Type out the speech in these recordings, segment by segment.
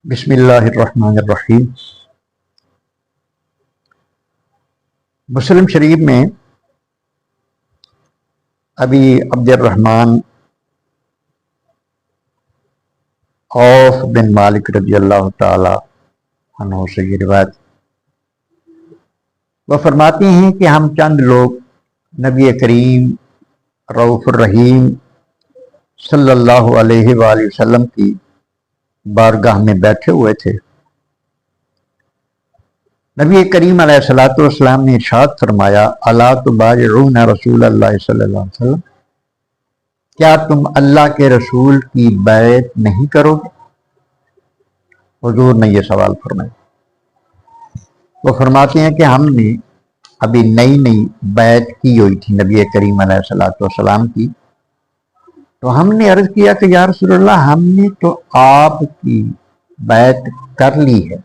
بسم اللہ الرحمن الرحیم۔ مسلم شریف میں ابی عبد الرحمن عوف بن مالک رضی اللہ تعالی عنہ سے یہ روایت، وہ فرماتے ہیں کہ ہم چند لوگ نبی کریم رؤوف الرحیم صلی اللہ علیہ وآلہ وسلم کی بارگاہ میں بیٹھے ہوئے تھے۔ نبی کریم علیہ الصلوۃ والسلام نے ارشاد فرمایا، الا تبایعون رسول اللہ صلی اللہ علیہ وسلم، کیا تم اللہ کے رسول کی بیعت نہیں کرو گے؟ حضور نے یہ سوال فرمایا۔ وہ فرماتے ہیں کہ ہم نے ابھی نئی بیعت کی ہوئی تھی نبی کریم علیہ الصلوۃ والسلام کی، تو ہم نے عرض کیا کہ یا رسول اللہ، ہم نے تو آپ کی بیعت کر لی ہے۔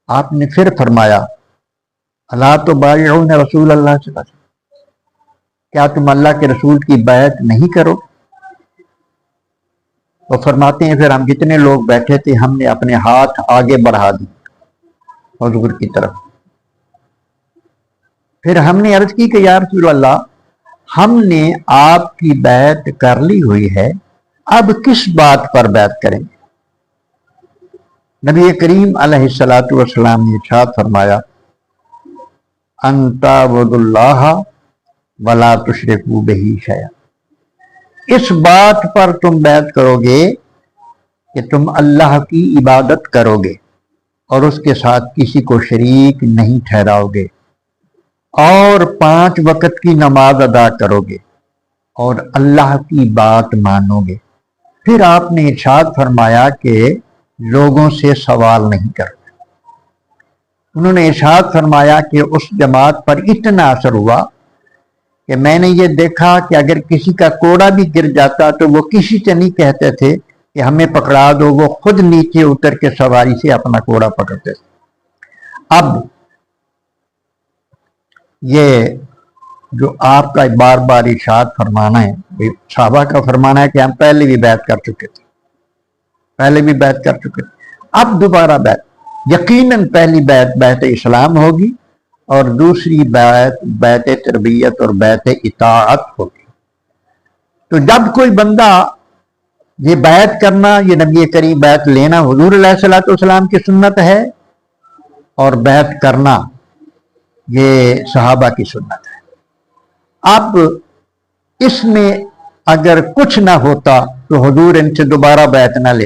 آپ نے پھر فرمایا، الا تبایعون رسول اللہ صلی اللہ علیہ وسلم، کیا تم اللہ کے رسول کی بیعت نہیں کرو؟ وہ فرماتے ہیں پھر ہم جتنے لوگ بیٹھے تھے ہم نے اپنے ہاتھ آگے بڑھا دی حضور کی طرف۔ پھر ہم نے عرض کی کہ یا رسول اللہ، ہم نے آپ کی بیعت کر لی ہوئی ہے، اب کس بات پر بیعت کریں گے؟ نبی کریم علیہ الصلوۃ والسلام نے ارشاد فرمایا، ان تعبدوا اللہ ولا تشرکوا بہ شیئا، اس بات پر تم بیعت کرو گے کہ تم اللہ کی عبادت کرو گے اور اس کے ساتھ کسی کو شریک نہیں ٹھہراؤ گے، اور 5 وقت کی نماز ادا کرو گے اور اللہ کی بات مانو گے۔ پھر آپ نے ارشاد فرمایا کہ لوگوں سے سوال نہیں کرو۔ انہوں نے ارشاد فرمایا کہ اس جماعت پر اتنا اثر ہوا کہ میں نے یہ دیکھا کہ اگر کسی کا کوڑا بھی گر جاتا تو وہ کسی سے نہیں کہتے تھے کہ ہمیں پکڑا دو، وہ خود نیچے اتر کے سواری سے اپنا کوڑا پکڑتے تھے۔ اب یہ جو آپ کا بار بار ارشاد فرمانا ہے، صحابہ کا فرمانا ہے کہ ہم پہلے بھی بیعت کر چکے تھے، اب دوبارہ بیعت، یقیناً پہلی بیعت اسلام ہوگی اور دوسری بیعت تربیت اور بیعت اطاعت ہوگی۔ تو جب کوئی بندہ یہ بیعت کرنا، یہ نبی کریم بیعت لینا حضور علیہ الصلوۃ والسلام کی سنت ہے، اور بیعت کرنا یہ صحابہ کی سنت ہے۔ اب اس میں اگر کچھ نہ ہوتا تو حضور ان سے دوبارہ بیعت نہ لے